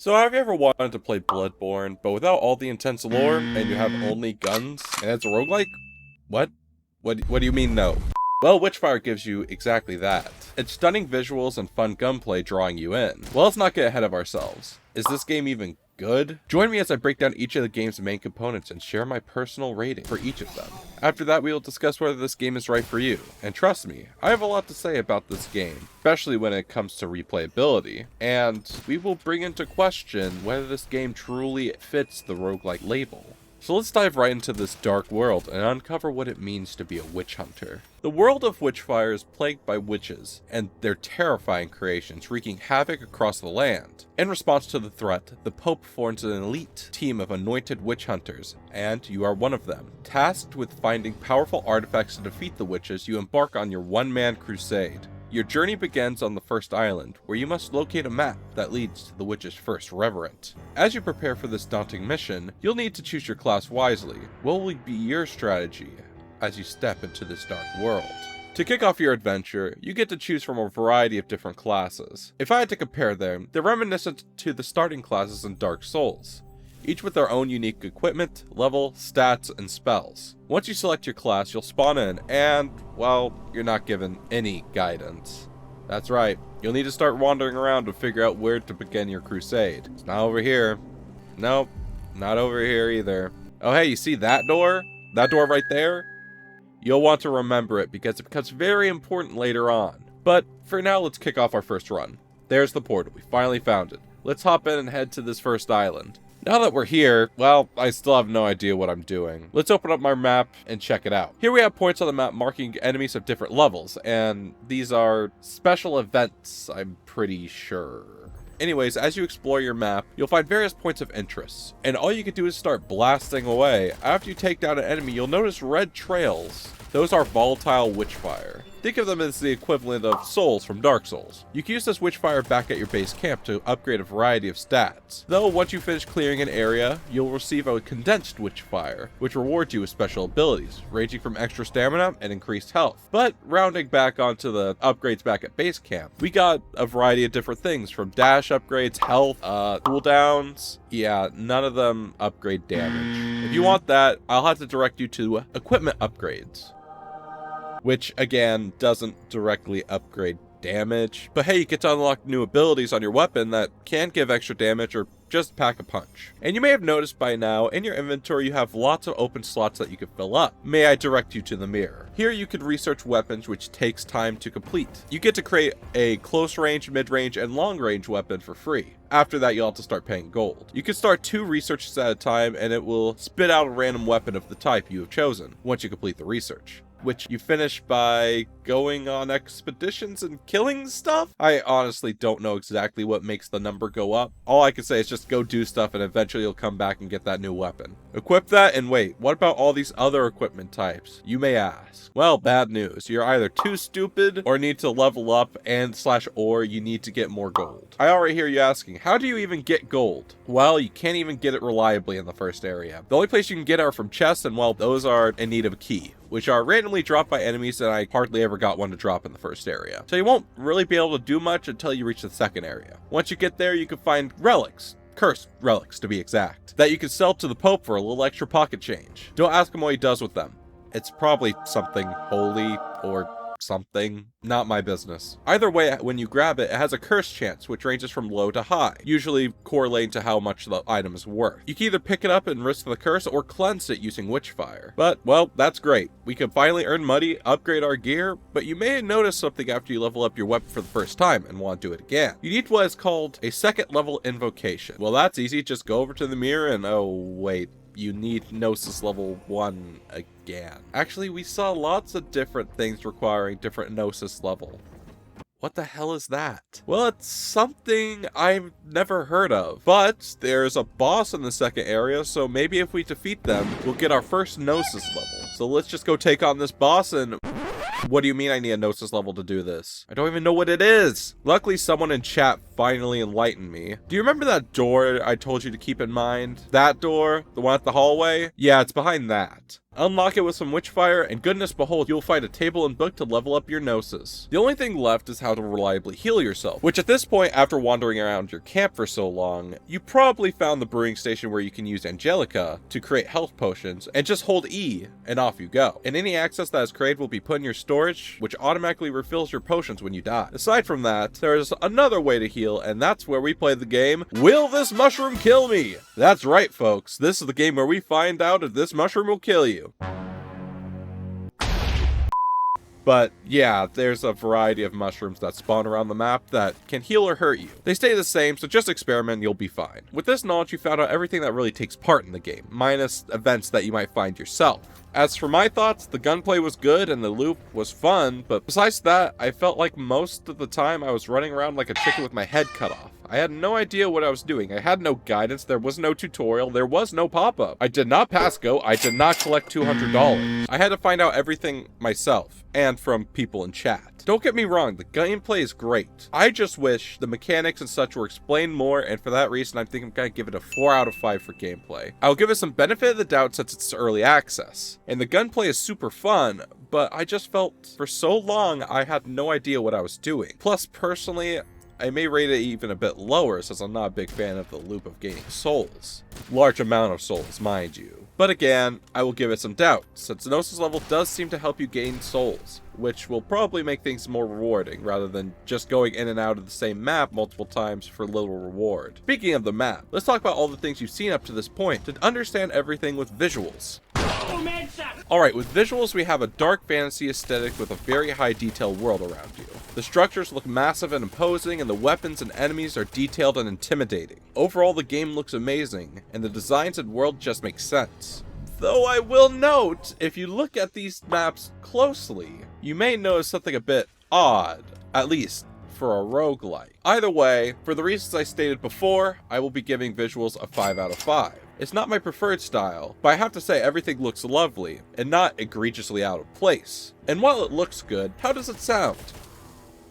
So have you ever wanted to play Bloodborne, but without all the intense lore, and you have only guns, and it's a roguelike? What? What do you mean no? Well, Witchfire gives you exactly that. It's stunning visuals and fun gunplay drawing you in. Well, let's not get ahead of ourselves. Is this game even good? Join me as I break down each of the game's main components and share my personal rating for each of them. After that, we will discuss whether this game is right for you. And trust me, I have a lot to say about this game, especially when it comes to replayability, and we will bring into question whether this game truly fits the roguelike label. So let's dive right into this dark world and uncover what it means to be a witch hunter. The world of Witchfire is plagued by witches and their terrifying creations wreaking havoc across the land. In response to the threat, the Pope forms an elite team of anointed witch hunters, and you are one of them. Tasked with finding powerful artifacts to defeat the witches, you embark on your one-man crusade. Your journey begins on the first island, where you must locate a map that leads to the witch's first reverent. As you prepare for this daunting mission, you'll need to choose your class wisely. What will be your strategy as you step into this dark world? To kick off your adventure, you get to choose from a variety of different classes. If I had to compare them, they're reminiscent to the starting classes in Dark Souls, each with their own unique equipment, level, stats, and spells. Once you select your class, you'll spawn in, and, well, you're not given any guidance. That's right, you'll need to start wandering around to figure out where to begin your crusade. It's not over here. Nope, not over here either. Oh hey, you see that door? That door right there? You'll want to remember it because it becomes very important later on. But for now, let's kick off our first run. There's the portal, we finally found it. Let's hop in and head to this first island. Now that we're here, well, I still have no idea what I'm doing. Let's open up my map and check it out. Here we have points on the map marking enemies of different levels, and these are special events, I'm pretty sure. Anyways, as you explore your map, you'll find various points of interest, and all you can do is start blasting away. After you take down an enemy, you'll notice red trails. Those are volatile witchfire. Think of them as the equivalent of souls from Dark Souls. You can use this witchfire back at your base camp to upgrade a variety of stats. Though once you finish clearing an area, you'll receive a condensed witchfire, which rewards you with special abilities, ranging from extra stamina and increased health. But rounding back onto the upgrades back at base camp, we got a variety of different things, from dash upgrades, health, cooldowns. Yeah, none of them upgrade damage. If you want that, I'll have to direct you to equipment upgrades, which again doesn't directly upgrade damage, but hey, you get to unlock new abilities on your weapon that can give extra damage or just pack a punch. And you may have noticed by now, in your inventory you have lots of open slots that you can fill up. May I direct you to the mirror? Here you can research weapons, which takes time to complete. You get to create a close range, mid range, and long range weapon for free. After that, you'll have to start paying gold. You can start 2 researches at a time, and it will spit out a random weapon of the type you have chosen once you complete the research, which you finish by going on expeditions and killing stuff? I honestly don't know exactly what makes the number go up. All I can say is just go do stuff and eventually you'll come back and get that new weapon. Equip that, and wait, what about all these other equipment types? You may ask. Well, bad news. You're either too stupid or need to level up or you need to get more gold. I already hear you asking, how do you even get gold? Well, you can't even get it reliably in the first area. The only place you can get it are from chests, and well, those are in need of a key, which are randomly dropped by enemies, and I hardly ever got one to drop in the first area. So you won't really be able to do much until you reach the second area. Once you get there, you can find relics, cursed relics to be exact, that you can sell to the Pope for a little extra pocket change. Don't ask him what he does with them. It's probably something holy or something. Not my business. Either way, when you grab it, it has a curse chance, which ranges from low to high, usually correlating to how much the item is worth. You can either pick it up and risk the curse or cleanse it using Witchfire. But, well, that's great. We can finally earn money, upgrade our gear, but you may notice something after you level up your weapon for the first time and want to do it again. You need what is called a second level invocation. Well, that's easy. Just go over to the mirror and, oh, wait. You need Gnosis level 1 again. Actually, we saw lots of different things requiring different Gnosis level. What the hell is that? Well, it's something I've never heard of, but there's a boss in the second area, so maybe if we defeat them, we'll get our first Gnosis level. So let's just go take on this boss. And what do you mean I need a Gnosis level to do this? I don't even know what it is. Luckily, someone in chat finally enlightened me. Do you remember that door I told you to keep in mind? That door? The one at the hallway? Yeah, it's behind that. Unlock it with some Witchfire, and goodness behold, you'll find a table and book to level up your gnosis. The only thing left is how to reliably heal yourself, which at this point, after wandering around your camp for so long, you probably found the brewing station where you can use Angelica to create health potions, and just hold E, and off you go. And any access that is created will be put in your storage, which automatically refills your potions when you die. Aside from that, there is another way to heal, and that's where we play the game, Will This Mushroom Kill Me? That's right, folks. This is the game where we find out if this mushroom will kill you. But yeah, there's a variety of mushrooms that spawn around the map that can heal or hurt you. They stay the same, so just experiment and you'll be fine. With this knowledge, you found out everything that really takes part in the game, minus events that you might find yourself. As for my thoughts, the gunplay was good and the loop was fun, but besides that, I felt like most of the time I was running around like a chicken with my head cut off. I had no idea what I was doing. I had no guidance, there was no tutorial, there was no pop-up. I did not pass go, I did not collect $200. I had to find out everything myself, and from people in chat. Don't get me wrong, the gameplay is great. I just wish the mechanics and such were explained more, and for that reason I think I'm gonna give it a 4 out of 5 for gameplay. I'll give it some benefit of the doubt since it's early access. And the gunplay is super fun, but I just felt for so long I had no idea what I was doing. Plus, personally, I may rate it even a bit lower since I'm not a big fan of the loop of gaining souls. Large amount of souls, mind you. But again, I will give it some doubt, since Gnosis level does seem to help you gain souls, which will probably make things more rewarding, rather than just going in and out of the same map multiple times for little reward. Speaking of the map, let's talk about all the things you've seen up to this point to understand everything with visuals. Alright, with visuals we have a dark fantasy aesthetic with a very high detail world around you. The structures look massive and imposing, and the weapons and enemies are detailed and intimidating. Overall, the game looks amazing, and the designs and world just make sense. Though I will note, if you look at these maps closely, you may notice something a bit odd, at least for a roguelike. Either way, for the reasons I stated before, I will be giving visuals a 5 out of 5. It's not my preferred style, but I have to say everything looks lovely, and not egregiously out of place. And while it looks good, how does it sound?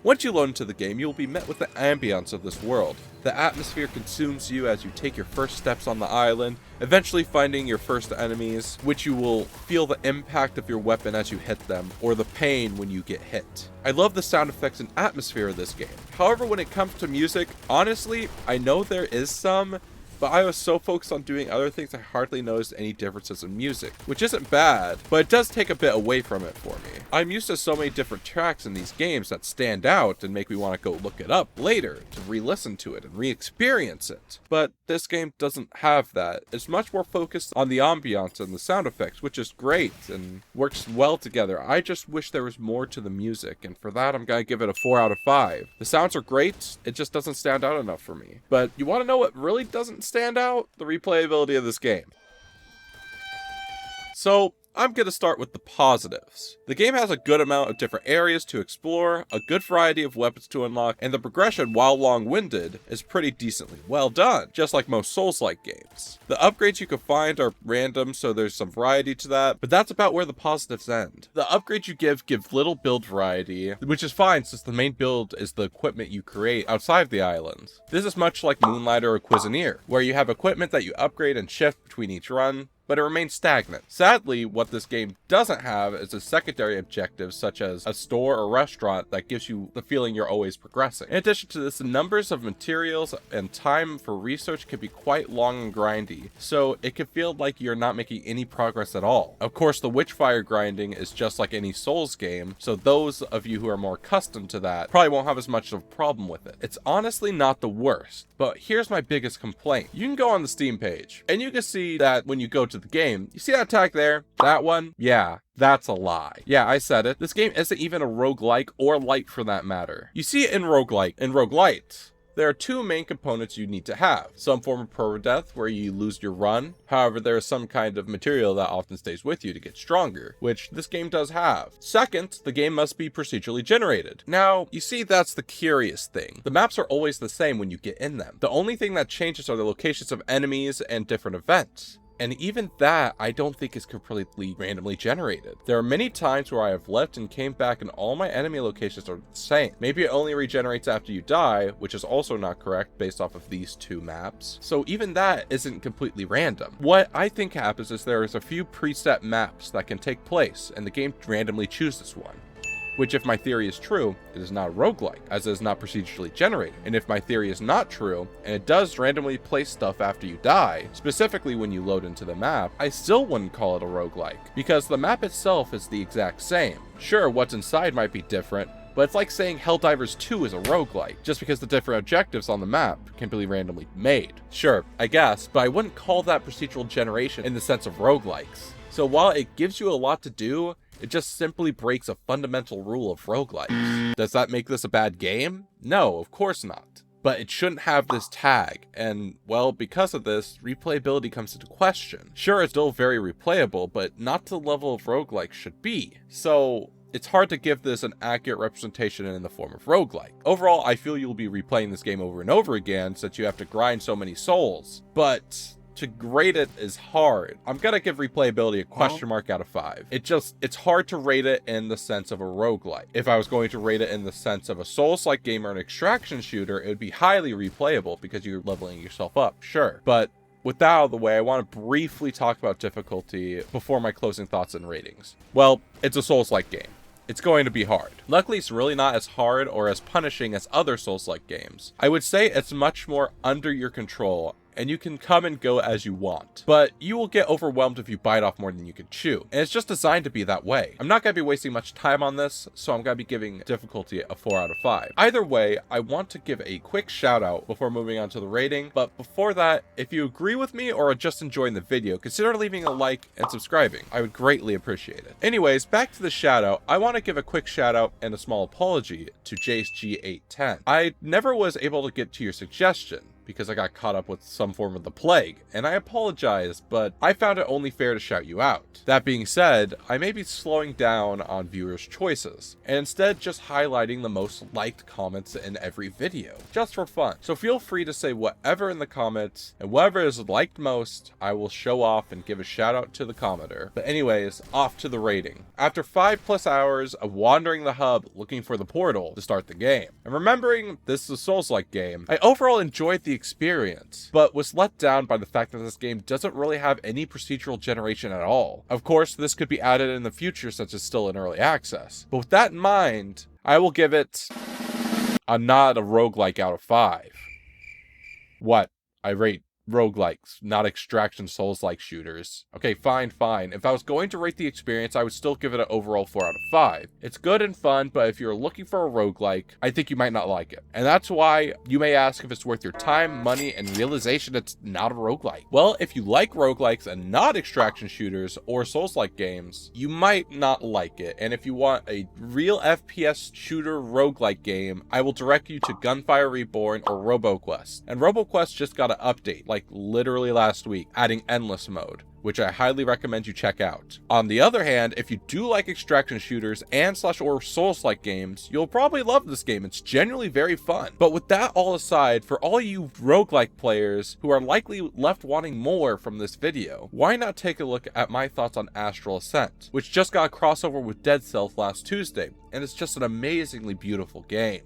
Once you load into the game, you will be met with the ambience of this world. The atmosphere consumes you as you take your first steps on the island, eventually finding your first enemies, which you will feel the impact of your weapon as you hit them, or the pain when you get hit. I love the sound effects and atmosphere of this game. However, when it comes to music, honestly, I know there is some, but I was so focused on doing other things I hardly noticed any differences in music, which isn't bad, but it does take a bit away from it for me. I'm used to so many different tracks in these games that stand out and make me want to go look it up later to re-listen to it and re-experience it. But this game doesn't have that. It's much more focused on the ambiance and the sound effects, which is great and works well together. I just wish there was more to the music, and for that I'm gonna give it a 4 out of 5. The sounds are great, it just doesn't stand out enough for me. But you want to know what really doesn't stand out? The replayability of this game. So, I'm going to start with the positives. The game has a good amount of different areas to explore, a good variety of weapons to unlock, and the progression, while long-winded, is pretty decently well done, just like most Souls-like games. The upgrades you can find are random, so there's some variety to that, but that's about where the positives end. The upgrades you give little build variety, which is fine since the main build is the equipment you create outside of the island. This is much like Moonlighter or Cuisinier, where you have equipment that you upgrade and shift between each run, but it remains stagnant. Sadly, what this game doesn't have is a secondary objective such as a store or restaurant that gives you the feeling you're always progressing. In addition to this, the numbers of materials and time for research can be quite long and grindy, so it can feel like you're not making any progress at all. Of course, the Witchfire grinding is just like any Souls game, so those of you who are more accustomed to that probably won't have as much of a problem with it. It's honestly not the worst, but here's my biggest complaint. You can go on the Steam page, and you can see that when you go to the game, you see that tag there? That one? Yeah, that's a lie. Yeah, I said it. This game isn't even a roguelike or light for that matter. You see it in roguelike and roguelite. There are two main components you need to have. Some form of permadeath where you lose your run. However, there is some kind of material that often stays with you to get stronger, which this game does have. Second, the game must be procedurally generated. Now, you see that's the curious thing. The maps are always the same when you get in them. The only thing that changes are the locations of enemies and different events. And even that, I don't think is completely randomly generated. There are many times where I have left and came back and all my enemy locations are the same. Maybe it only regenerates after you die, which is also not correct based off of these two maps. So even that isn't completely random. What I think happens is there is a few preset maps that can take place, and the game randomly chooses one. Which, if my theory is true, it is not a roguelike, as it is not procedurally generated. And if my theory is not true, and it does randomly place stuff after you die, specifically when you load into the map, I still wouldn't call it a roguelike, because the map itself is the exact same. Sure, what's inside might be different, but it's like saying Helldivers 2 is a roguelike, just because the different objectives on the map can be randomly made. Sure, I guess, but I wouldn't call that procedural generation in the sense of roguelikes. So while it gives you a lot to do, it just simply breaks a fundamental rule of roguelikes. Does that make this a bad game? No, of course not. But it shouldn't have this tag, and well, because of this, replayability comes into question. Sure, it's still very replayable, but not to the level of roguelike should be. So it's hard to give this an accurate representation in the form of roguelike. Overall, I feel you'll be replaying this game over and over again since you have to grind so many souls, but to grade it is hard. I'm gonna give replayability a question mark out of 5. It's hard to rate it in the sense of a roguelike. If I was going to rate it in the sense of a Souls-like game or an extraction shooter, it would be highly replayable because you're leveling yourself up, sure. But with that out of the way, I want to briefly talk about difficulty before my closing thoughts and ratings. Well, it's a Souls-like game. It's going to be hard. Luckily, it's really not as hard or as punishing as other Souls-like games. I would say it's much more under your control, and you can come and go as you want. But you will get overwhelmed if you bite off more than you can chew. And it's just designed to be that way. I'm not going to be wasting much time on this, so I'm going to be giving difficulty a 4 out of 5. Either way, I want to give a quick shout out before moving on to the rating. But before that, if you agree with me or are just enjoying the video, consider leaving a like and subscribing. I would greatly appreciate it. Anyways, back to the shout out. I want to give a quick shout out and a small apology to JaceG810. I never was able to get to your suggestion because I got caught up with some form of the plague, and I apologize, but I found it only fair to shout you out. That being said, I may be slowing down on viewers' choices, and instead just highlighting the most liked comments in every video, just for fun. So feel free to say whatever in the comments, and whatever is liked most, I will show off and give a shout out to the commenter. But anyways, off to the rating. After 5+ hours of wandering the hub looking for the portal to start the game, and remembering this is a Souls-like game, I overall enjoyed the experience, but was let down by the fact that this game doesn't really have any procedural generation at all. Of course, this could be added in the future since it's still in early access, but with that in mind, I will give it not a roguelike out of 5. What? I rate roguelikes, not extraction Souls-like shooters. Okay, fine. If I was going to rate the experience, I would still give it an overall 4 out of 5. It's good and fun, but if you're looking for a roguelike, I think you might not like it. And that's why you may ask if it's worth your time, money, and realization it's not a roguelike. Well, if you like roguelikes and not extraction shooters or Souls-like games, you might not like it. And if you want a real FPS shooter roguelike game, I will direct you to Gunfire Reborn or RoboQuest. And RoboQuest just got an update, like literally last week, adding endless mode, which I highly recommend you check out. On the other hand, if you do like extraction shooters and /or Souls-like games, you'll probably love this game. It's genuinely very fun. But with that all aside, for all you roguelike players who are likely left wanting more from this video, why not take a look at my thoughts on Astral Ascent, which just got a crossover with Dead Cells last Tuesday, and it's just an amazingly beautiful game.